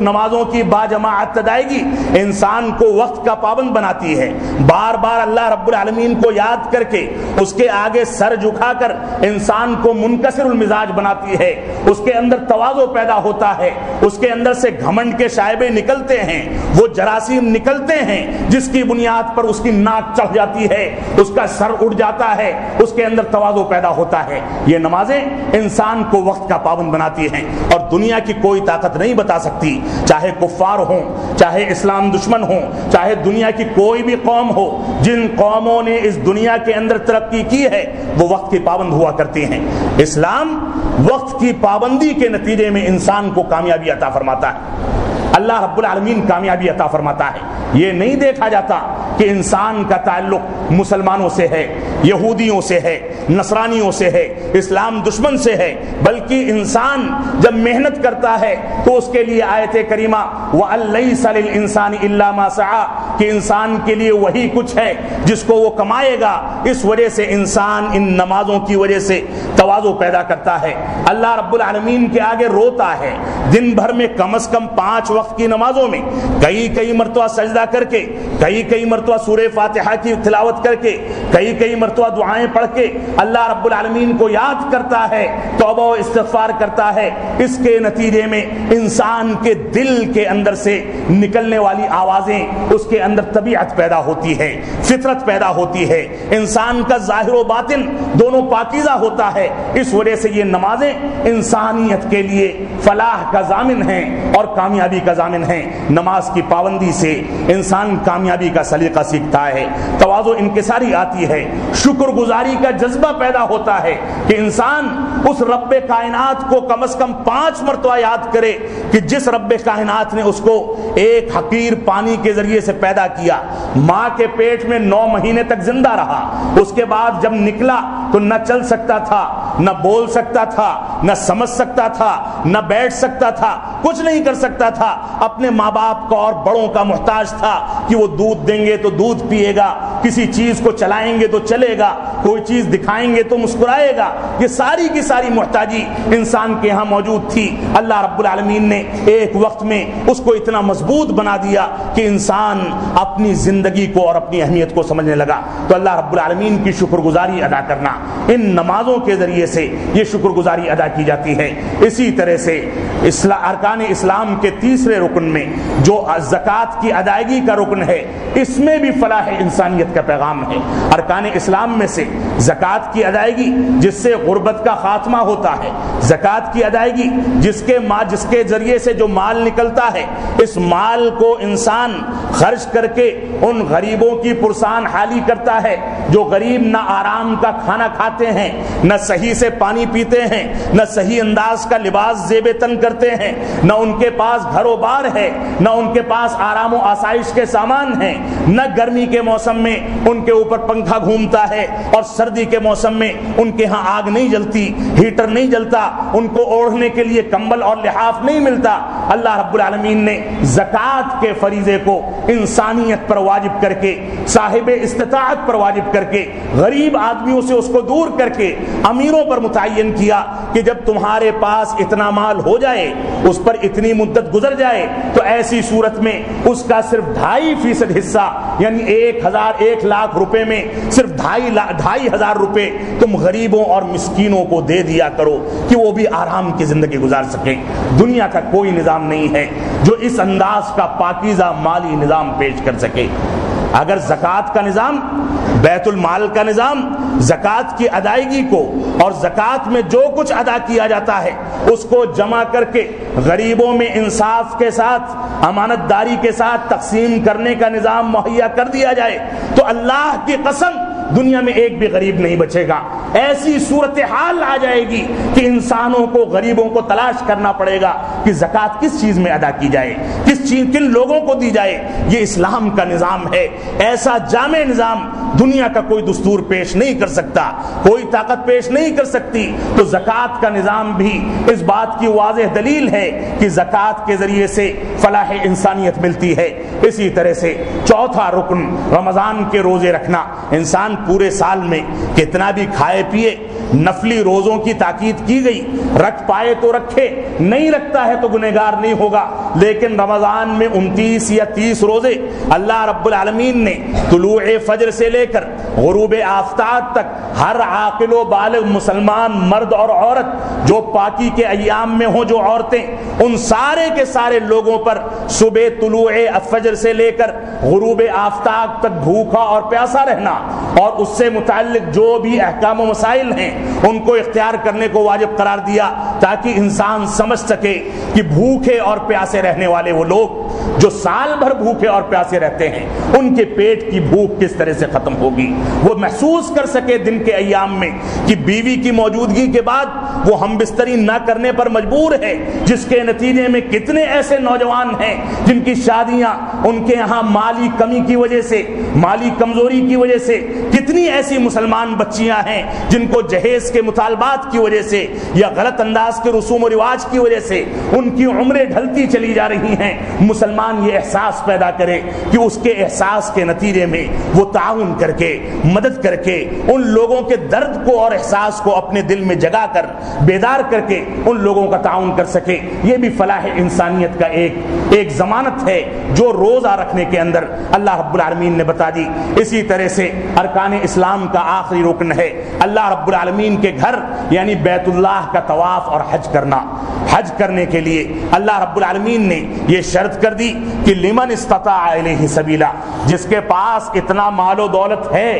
نمازوں کی باجماعت ادائیگی انسان کو وقت کا پابند بناتی ہے۔ بار بار اللہ رب العالمین کو یاد کر کے اس کے آگے سر جھکا کر انسان کو منکسر المزاج بناتی ہے، اس کے اندر تواضع پیدا ہوتا ہے، اس کے اندر سے گھمنڈ کے شائبے نکلتے ہیں، وہ جراثیم نکلتے ہیں جس کی بنیاد پر اس کی ناک چڑھ جاتی ہے، اس کا سر اٹھ جاتا ہے، اس کے اندر تواضع پیدا ہوتا ہے۔ یہ نمازیں انسان کو وقت کا پابند بناتی ہیں اور دنیا کی کوئی طاقت نہیں بتا سکتی، چاہے کفار ہوں، چاہے اسلام دشمن ہوں، چاہے دنیا کی کوئی بھی قوم ہو، جن قوموں نے اس دنیا کے اندر ترقی کی ہے وہ وقت کی پابند ہوا کرتی ہیں۔ اسلام وقت کی پابندی کے نتیجے میں انسان کو کامیابی عطا فرماتا ہے، اللہ رب العالمین کامیابی عطا فرماتا ہے۔ یہ نہیں دیکھا جاتا کہ انسان کا تعلق مسلمانوں سے ہے، یہودیوں سے ہے، نصرانیوں سے ہے، اسلام دشمن سے ہے، بلکہ انسان جب محنت کرتا ہے تو اس کے لیے آیت کریمہ وَأَن لَيْسَ لِلْإِنسَانِ إِلَّا مَا سَعَىٰ کہ انسان کے لیے وہی کچھ ہے جس کو وہ کمائے گا۔ اس وجہ سے انسان ان نمازوں کی وجہ سے تواضع پیدا کرتا ہے، اللہ رب العالمین کے آگے روتا ہے۔ دن بھر میں کم از کم 5 وقت کی نمازوں میں کئی مرتبہ سجدہ کر کے، کئی مرتبہ سورہ فاتحہ کی تلاوت کر کے، کئی مرتبہ دعائیں پڑھ کے اللہ رب العالمین کو یاد کرتا ہے، توبہ و استغفار کرتا ہے۔ اس کے نتیجے میں انسان کے دل کے اندر سے نکلنے والی آوازیں، اس کے اندر طبیعت پیدا ہوتی ہے، فطرت پیدا ہوتی ہے، انسان کا ظاہر و باطن دونوں پاکیزہ ہوتا ہے۔ اس وجہ سے یہ نمازیں انسانیت کے لیے فلاح کا ضامن ہیں اور کامیابی کا ضامن ہیں۔ نماز کی پابندی سے انسان کامیابی کا سلیقہ سیکھتا ہے، تواضع انکساری آتی ہے، شکر گزاری کا جذبہ پیدا ہوتا ہے کہ انسان اس رب کائنات کو کم از کم 5 مرتبہ یاد کرے کہ جس رب کائنات نے اس کو ایک حقیر پانی کے ذریعے سے پیدا کیا، ماں کے پیٹ میں 9 مہینے تک زندہ رہا، اس کے بعد جب نکلا تو نہ چل سکتا تھا، نہ بول سکتا تھا، نہ سمجھ سکتا تھا، نہ بیٹھ سکتا تھا، کچھ نہیں کر سکتا تھا، اپنے ماں باپ کا اور بڑوں کا محتاج تھا کہ وہ دودھ دیں گے تو دودھ پیے گا، کسی چیز کو چلائیں گے تو چلے گا، کوئی چیز دکھائیں گے تو مسکرائے گا۔ یہ ساری کی ساری محتاجی انسان کے ہاں موجود تھی۔ اللہ رب العالمین نے ایک وقت میں اس کو اتنا مضبوط بنا دیا کہ انسان اپنی زندگی کو اور اپنی اہمیت کو سمجھنے لگا۔ تو اللہ رب العالمین کی شکر گزاری ادا کرنا، ان نمازوں کے ذریعے سے یہ شکر گزاری ادا کی جاتی ہے۔ اسی طرح سے ارکان اسلام کے تیسرے رکن میں جو زکوٰۃ کی ادائیگی کا رکن ہے، اس میں بھی فلاح انسانیت کا پیغام ہے۔ ارکان اسلام میں سے زکوٰۃ کی ادائیگی جس سے غربت کا خاتمہ ہوتا ہے، زکوٰۃ کی ادائیگی جس کے ذریعے سے جو مال نکلتا ہے، اس مال کو انسان خرچ کر کے ان غریبوں کی پرسان حالی کرتا ہے جو غریب نہ آرام کا کھانا کھاتے ہیں، نہ صحیح سے پانی پیتے ہیں، نہ صحیح انداز کا لباس زیب تن کرتے ہیں، نہ ان کے پاس گھر و بار ہے، نہ ان کے پاس آرام و آسائش کے سامان ہیں، نہ گرمی کے موسم میں ان کے اوپر پنکھا گھومتا ہے اور سردی کے موسم میں ان کے ہاں آگ نہیں جلتی، ہیٹر نہیں جلتا، ان کو اوڑھنے کے لیے کمبل اور لحاف نہیں ملتا۔ اللہ رب العالمین نے زکوٰۃ کے فریضے کو انسانیت پر واجب کر کے، صاحب استطاعت پر واجب کر کے، غریب آدمیوں سے اس کو دور کر کے امیروں پر متعین کیا کہ جب تمہارے پاس اتنا مال ہو جائے، اس پر اتنی مدت گزر جائے، تو ایسی صورت میں اس کا صرف 2.5% حصہ، یعنی 1 لاکھ روپے میں صرف 2,500 روپے تم غریبوں اور مسکینوں کو دے دیا کرو کہ وہ بھی آرام کی زندگی گزار سکیں۔ دنیا کا کوئی نظام نہیں ہے جو اس انداز کا پاکیزہ مالی نظام پیش کر سکے۔ اگر زکوٰۃ کا نظام، بیت المال کا نظام، زکوٰۃ کی ادائیگی کو اور زکوٰۃ میں جو کچھ ادا کیا جاتا ہے اس کو جمع کر کے غریبوں میں انصاف کے ساتھ، امانت داری کے ساتھ تقسیم کرنے کا نظام مہیا کر دیا جائے تو اللہ کی قسم دنیا میں ایک بھی غریب نہیں بچے گا۔ ایسی صورتحال آ جائے گی کہ انسانوں کو، غریبوں کو تلاش کرنا پڑے گا کہ زکوٰۃ کس چیز میں ادا کی جائے، کن لوگوں کو دی جائے۔ یہ اسلام کا نظام ہے۔ ایسا جامع نظام دنیا کا کوئی دستور پیش نہیں کر سکتا، کوئی طاقت پیش نہیں کر سکتی۔ تو زکوٰۃ کا نظام بھی اس بات کی واضح دلیل ہے کہ زکوٰۃ کے ذریعے سے فلاح انسانیت ملتی ہے۔ اسی طرح سے چوتھا رکن رمضان کے روزے رکھنا۔ انسان پورے سال میں کتنا بھی کھائے پیے، نفلی روزوں کی تاکید کی گئی، رکھ پائے تو رکھے، نہیں رکھتا ہے تو گنہگار نہیں ہوگا، لیکن رمضان میں 29 یا 30 روزے اللہ رب العالمین نے طلوع فجر سے لے کر غروب آفتاب تک ہر عاقل و بالغ مسلمان مرد اور عورت جو پاکی کے ایام میں ہوں، جو عورتیں، ان سارے کے سارے لوگوں پر صبح طلوع فجر سے لے کر غروب آفتاب تک بھوکا اور پیاسا رہنا اور اس سے متعلق جو بھی احکام و مسائل ہیں ان کو اختیار کرنے کو واجب قرار دیا تاکہ انسان سمجھ سکے کہ بھوکے اور پیاسے رہنے والے وہ لوگ جو سال بھر بھوکے اور پیاسے رہتے ہیں، ان کے پیٹ کی بھوک کس طرح سے ختم ہوگی، وہ محسوس کر سکے دن کے ایام میں کہ بیوی کی موجودگی کے بعد وہ ہم بستری نہ کرنے پر مجبور ہے، جس کے نتیجے میں کتنے ایسے نوجوان ہیں جن کی شادیاں ان کے یہاں مالی کمی کی وجہ سے، مالی کمزوری کی وجہ سے، کتنی ایسی مسلمان بچیاں ہیں جن کو جہیز کے مطالبات کی وجہ سے یا غلط انداز کے رسوم و رواج کی وجہ سے ان کی عمریں ڈھلتی چلی جا رہی ہیں۔ مسلمان یہ احساس پیدا کرے کہ اس کے احساس کے نتیجے میں وہ تعاون کر کے، مدد کر کے ان لوگوں کے درد کو اور احساس کو اپنے دل میں جگا کر، بیدار کر کے ان لوگوں کا تعاون کر سکے۔ یہ بھی فلاح انسانیت کا ایک ضمانت ہے جو روزہ رکھنے کے اندر اللہ رب العالمین نے بتا دی۔ اسی طرح سے ارکان ارکان اسلام کا آخری رکن ہے اللہ رب العالمین کے گھر یعنی بیت اللہ کا طواف اور حج کرنا۔ حج کرنے کے لیے اللہ رب العالمین نے یہ شرط کر دی کہ لمن استطاع الیہ سبیلا، جس کے پاس اتنا مال و دولت ہے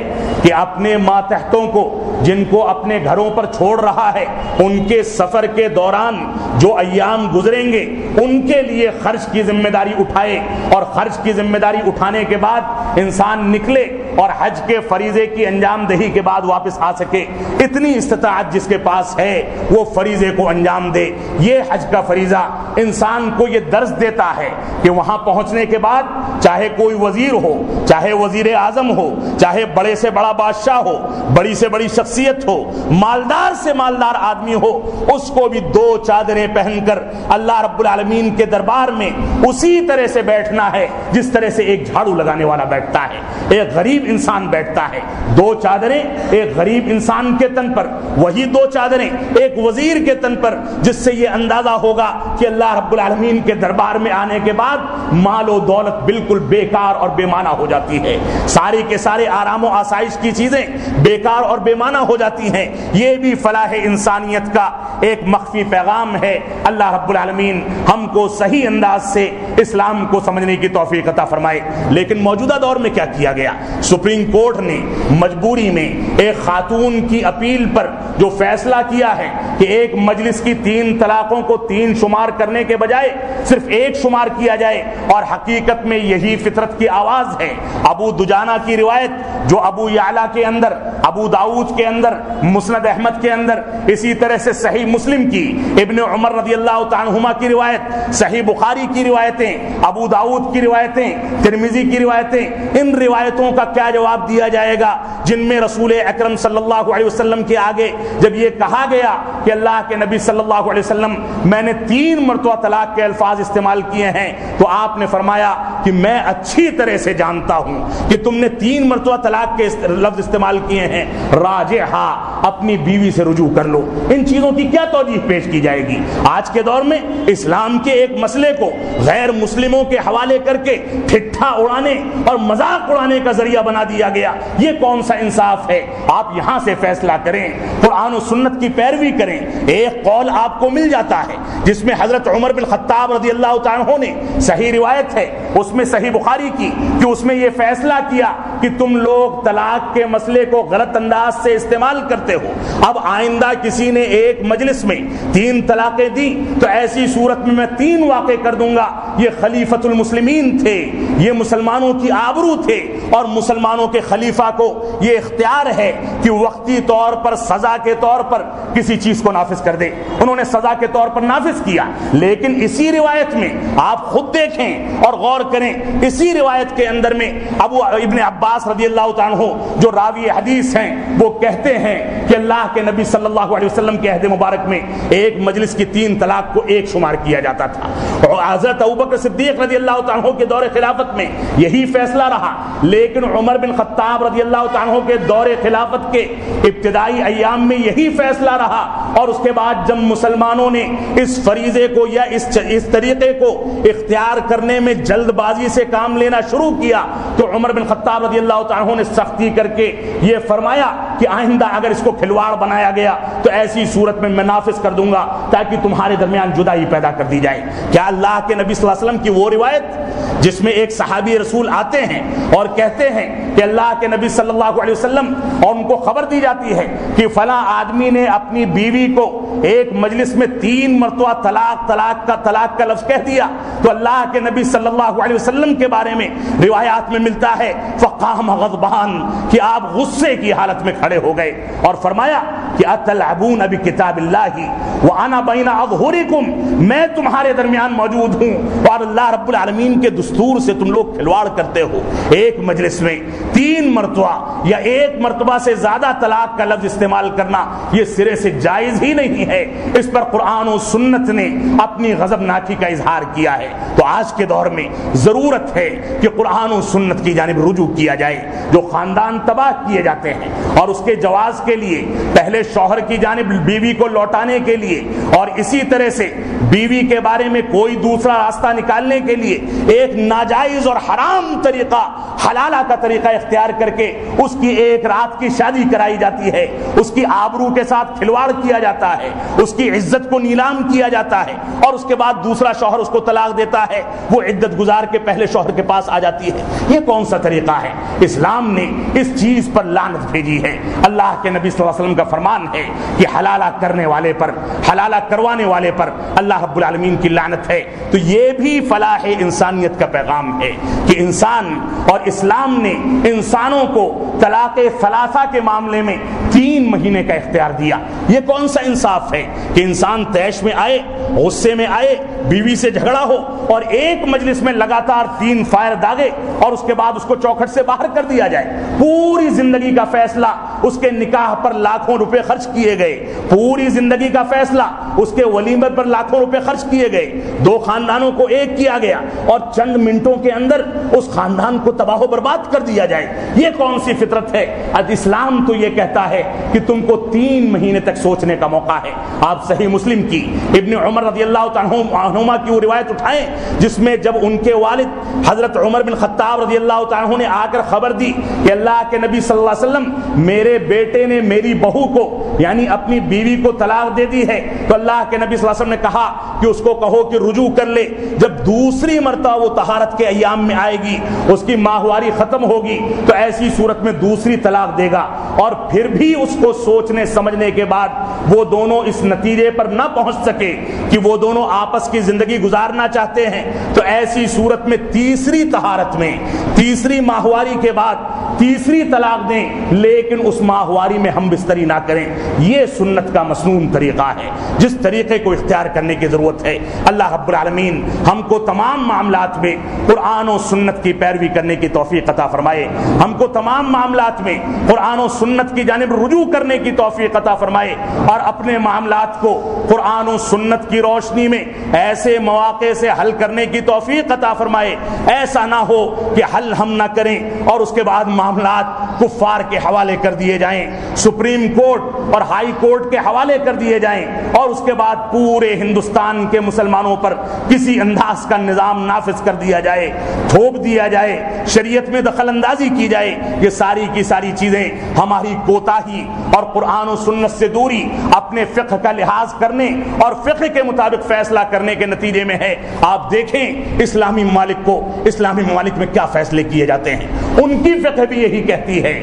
کہ اپنے ماتحتوں کو جن کو اپنے گھروں پر چھوڑ رہا ہے ان کے سفر کے دوران جو ایام گزریں گے ان کے لیے خرچ کی ذمہ داری اٹھائے، اور خرچ کی ذمہ داری اٹھانے کے بعد انسان نکلے اور حج کے فریضے کی انجام دہی کے بعد واپس آ سکے۔ اتنی استطاعت جس کے پاس ہے وہ فریضے کو انجام دے۔ یہ حج کا فریضہ انسان کو یہ درس دیتا ہے کہ وہاں پہنچنے کے بعد چاہے کوئی وزیر ہو، چاہے وزیر اعظم ہو، چاہے بڑے سے بڑا بادشاہ ہو، بڑی سے بڑی شخصیت ہو، مالدار سے مالدار آدمی ہو، اس کو بھی 2 چادریں پہن کر اللہ رب العالمین کے دربار میں اسی طرح سے بیٹھنا ہے جس طرح سے ایک جھاڑو لگانے والا بیٹھتا ہے، ایک غریب انسان بیٹھتا ہے۔ 2 چادریں ایک غریب انسان کے تن پر، وہی 2 چادریں ایک وزیر کے تن پر، جس سے یہ اندازہ ہوگا کہ اللہ رب العالمین کے دربار میں آنے کے بعد مال و دولت بالکل بیکار اور بے معنی ہو جاتی ہے، ساری کے سارے آرام و آسائش کی چیزیں بیکار اور بے معنی ہو جاتی ہیں۔ یہ بھی فلاح انسانیت کا ایک مخفی پیغام ہے۔ اللہ رب العالمین ہم کو صحیح انداز سے اسلام کو سمجھنے کی توفیق عطا فرمائے۔ لیکن موجودہ دور میں کیا کیا گیا؟ سپریم کورٹ نے مجبوری میں ایک خاتون کی اپیل پر جو فیصلہ کیا ہے کہ ایک مجلس کی 3 طلاقوں کو 3 شمار کرنے کے بجائے صرف 1 شمار کیا جائے، اور حقیقت میں یہی فطرت کی آواز ہے۔ ابو دجانہ کی روایت جو ابو یعلا کے اندر، ابو داؤد کے اندر، مسند احمد کے اندر، اسی طرح سے صحیح مسلم کی، ابن عمر رضی اللہ تعالی عنہما کی روایت، صحیح بخاری کی روایتیں، ابو داؤد کی روایتیں، ترمذی کی روایتیں، ان روایتوں کا کیا جواب دیا جائے گا جن میں رسول اکرم صلی اللہ علیہ وسلم کے آگے جب یہ کہا گیا کہ اللہ کے نبی صلی اللہ علیہ وسلم میں نے 3 مرتبہ طلاق کے الفاظ استعمال کیے ہیں، تو آپ نے فرمایا کہ میں اچھی طرح سے جانتا ہوں کہ تم نے 3 مرتبہ طلاق کے لفظ استعمال کیے ہیں، راجعھا، اپنی بیوی سے رجوع کر لو۔ ان چیزوں کی کیا توجیہ پیش کی جائے گی؟ آج کے دور میں اسلام کے ایک مسئلے کو غیر مسلموں کے حوالے کر کے ٹھٹھا اڑانے اور مذاق اڑانے کا ذریعہ بنا دیا گیا، یہ کون سا انصاف ہے؟ آپ یہاں سے فیصلہ کریں، قرآن و سنت کی پیروی کریں۔ ایک قول آپ کو مل جاتا ہے جس میں حضرت عمر بن خطاب رضی اللہ تعالیٰ عنہ نے، صحیح روایت ہے اس میں صحیح بخاری کی، کہ اس میں یہ فیصلہ کیا کہ تم لوگ طلاق کے مسئلے کو غلط انداز سے استعمال کرتے ہو، اب آئندہ کسی نے ایک مجلس میں 3 طلاقیں دی تو ایسی صورت میں 3 واقع کر دوں گا۔ یہ خلیفۃ المسلمین تھے، یہ مسلمانوں کی آبرو تھے، اور مسلمانوں کے خلیفہ کو یہ اختیار ہے کہ وقتی طور پر سزا کے طور پر کسی چیز کو نافذ کر دے۔ انہوں نے سزا کے طور پر نافذ کیا، لیکن اسی روایت میں آپ خود دیکھیں اور غور کریں، اسی روایت کے اندر میں ابن عباس رضی اللہ تعالیٰ عنہ جو راوی حدیث ہیں وہ کہتے ہیں کہ اللہ کے نبی صلی اللہ علیہ وسلم کے عہد مبارک میں ایک مجلس کی 3 طلاق کو 1 شمار کیا جاتا تھا، اور حضرت ابوبکر صدیق رضی اللہ تعالیٰ عنہ کے دور خلافت میں یہی فیصلہ رہا، لیکن عمر بن خطاب رضی اللہ تعالیٰ عنہ کے دور خلافت کے ابتدائی ایام میں یہی فیصلہ رہا، اور اس کے بعد جب مسلمانوں نے اس فریضے کو یا اس طریقے کو اختیار کرنے میں جلد بازی سے کام لینا شروع کیا تو عمر بن خطاب رضی اللہ تعالیٰ عنہ نے سختی کر کے یہ فرمایا کہ آئندہ اگر اس کو کھلواڑ بنایا گیا تو ایسی صورت میں نافذ کر دوں گا تاکہ تمہارے درمیان جدائی پیدا کر دی جائے۔ کیا اللہ کے نبی صلی اللہ علیہ وسلم کی وہ روایت جس میں ایک صحابی رسول آتے ہیں اور کہتے ہیں کہ اللہ کے نبی صلی اللہ علیہ وسلم، اور ان کو خبر دی جاتی ہے کہ فلاں آدمی نے اپنی بیوی کو ایک مجلس میں 3 مرتبہ طلاق کا لفظ کہہ دیا، تو اللہ کے نبی صلی اللہ علیہ وسلم کے بارے میں روایات میں ملتا ہے فقام غضبان، کہ آپ غصے کی حالت میں کھڑے ہو گئے اور فرمایا کہ اتلعبون بکتاب اللہ وانا بین اظہرکم، میں تمہارے درمیان موجود ہوں اور اللہ رب العالمین کے دستور سے تم لوگ کھلواڑ کرتے ہو۔ ایک مجلس میں 3 مرتبہ یا 1 مرتبہ سے زیادہ طلاق کا لفظ استعمال کرنا یہ سرے سے جائز ہی نہیں ہے، اس پر قرآن و سنت نے اپنی غضبناکی کا اظہار کیا ہے۔ تو آج کے دور میں ضرورت ہے کہ قرآن و سنت کی جانب رجوع کیا جائے۔ جو خاندان تباہ کیے جاتے ہیں اور اس کے جواز کے لیے پہلے شوہر کی جانب بیوی کو لوٹانے کے لیے اور اسی طرح سے بیوی کے بارے میں کوئی دوسرا راستہ نکالنے کے لیے ایک ناجائز اور حرام طریقہ، حلالہ کا طریقہ اختیار کر کے اس کی ایک رات کی شادی کرائی جاتی ہے، اس کی آبرو کے ساتھ کھلواڑ کیا جاتا ہے، اس کی عزت کو نیلام کیا جاتا ہے، اور اس کے بعد دوسرا شوہر اس کو طلاق دیتا ہے، وہ عدت گزار کے پہلے شوہر کے پاس آ جاتی ہے۔ یہ کون سا طریقہ ہے؟ اسلام نے اس چیز پر لعنت بھیجی ہے۔ اللہ کے نبی صلی اللہ علیہ وسلم کا فرمان ہے کہ حلالہ کرنے والے پر، حلالہ کروانے والے پر اللہ رب العالمین کی لعنت ہے۔ تو یہ بھی فلاح انسانیت کا پیغام ہے کہ انسان اور اسلام نے انسانوں کو طلاق ثلاثہ کے معاملے میں 3 مہینے کا اختیار دیا۔ یہ کون سا انصاف ہے کہ انسان طیش میں آئے، غصے میں آئے، بیوی سے جھگڑا ہو اور ایک مجلس میں لگاتار 3 فائر داغے اور اس کے بعد اس کو چوکھٹ سے باہر کر دیا جائے؟ پوری زندگی کا فیصلہ اس کے نکاح پر لاکھوں روپے خرچ کیے گئے، پوری زندگی کا فیصلہ اس کے ولیمے پر لاکھوں روپے خرچ کیے گئے، 2 خاندانوں کو ایک کیا گیا اور چند منٹوں کے اندر اس خاندان کو تباہ و برباد کر دیا جائے۔ یہ کون سی فطرت ہے؟ اسلام تو یہ کہتا ہے کہ تم کو 3 مہینے تک سوچنے کا موقع ہے۔ آپ صحیح مسلم کی ابن عمر رضی اللہ عنہما کی وہ روایت اٹھائیں جس میں جب ان کے والد حضرت عمر بن خطاب رضی اللہ عنہ نے آ کر خبر دی کہ اللہ کے نبی صلی اللہ علیہ وسلم میرے بیٹے نے میری بہو کو یعنی اپنی بیوی کو طلاق دے دی ہے، تو اللہ کے نبی صلی اللہ علیہ وسلم نے کہا کہ اس کو کہو کہ رجوع کر لے، جب دوسری مرتبہ وہ طہارت کے ایام میں آئے گی، اس کی ماہواری ختم ہوگی، تو ایسی صورت میں دوسری طلاق دے گا، اور پھر بھی اس کو سوچنے سمجھنے کے بعد وہ دونوں اس نتیجے پر نہ پہنچ سکے کہ وہ دونوں آپس کی زندگی گزارنا چاہتے ہیں، تو ایسی صورت میں تیسری طہارت میں، تیسری ماہواری کے بعد تیسری طلاق دیں، لیکن اس ماہواری میں ہم بستری نہ کریں۔ یہ سنت کا مسنون طریقہ ہے جس طریقے کو اختیار کرنے کی ضرورت ہے۔ اللہ رب العالمین ہم کو تمام معاملات میں قرآن و سنت کی پیروی کرنے کی توفیق عطا فرمائے، ہم کو تمام معاملات میں قرآن و سنت کی جانب رجوع کرنے کی توفیق عطا فرمائے، اور اپنے معاملات کو قرآن و سنت کی روشنی میں ایسے مواقع سے حل کرنے کی توفیق عطا فرمائے، ایسا نہ ہو کہ حل ہم نہ کریں اور اس کے بعد معاملات کفار کے حوالے کر دیے جائیں، سپریم کورٹ اور ہائی کورٹ کے حوالے کر دیے جائیں، اور اس کے بعد پورے ہندوستان کے مسلمانوں پر کسی انداز کا نظام نافذ کر دیا جائے، تھوپ دیا جائے، شریعت میں دخل اندازی کی جائے۔ یہ ساری کی ساری چیزیں ہماری کوتاہی اور قرآن و سنت سے دوری، اپنے فقہ کا لحاظ کرنے اور فقہ کے مطابق فیصلہ کرنے کے نتیجے میں ہے۔ آپ دیکھیں اسلامی ممالک میں کیا فیصلے کیے جاتے ہیں، ان کی فقہ بھی یہی کہتی ہے،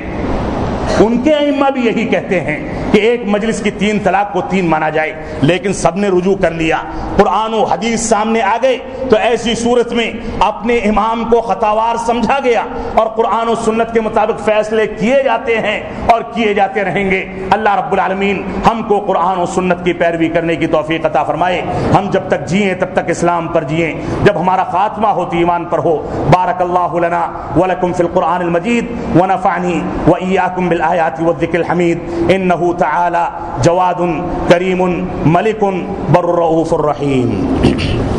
ان کے ائمہ بھی یہی کہتے ہیں کہ ایک مجلس کی 3 طلاق کو 3 مانا جائے، لیکن سب نے رجوع کر لیا، قرآن و حدیث سامنے آ گئے، تو ایسی صورت میں اپنے امام کو خطاوار سمجھا گیا اور قرآن و سنت کے مطابق فیصلے کیے جاتے ہیں اور کیے جاتے رہیں گے۔ اللہ رب العالمین ہم کو قرآن و سنت کی پیروی کرنے کی توفیق عطا فرمائے، ہم جب تک جئیں تب تک اسلام پر جئیں، جب ہمارا خاتمہ ہو تو ایمان پر ہو۔ بارک اللہ لنا ولکم فی القرآن المجید ونفعنی وإیاکم بالآیات والذکر الحمید، انہ تعالی جواد کریم ملک بر الرؤوف الرحیم۔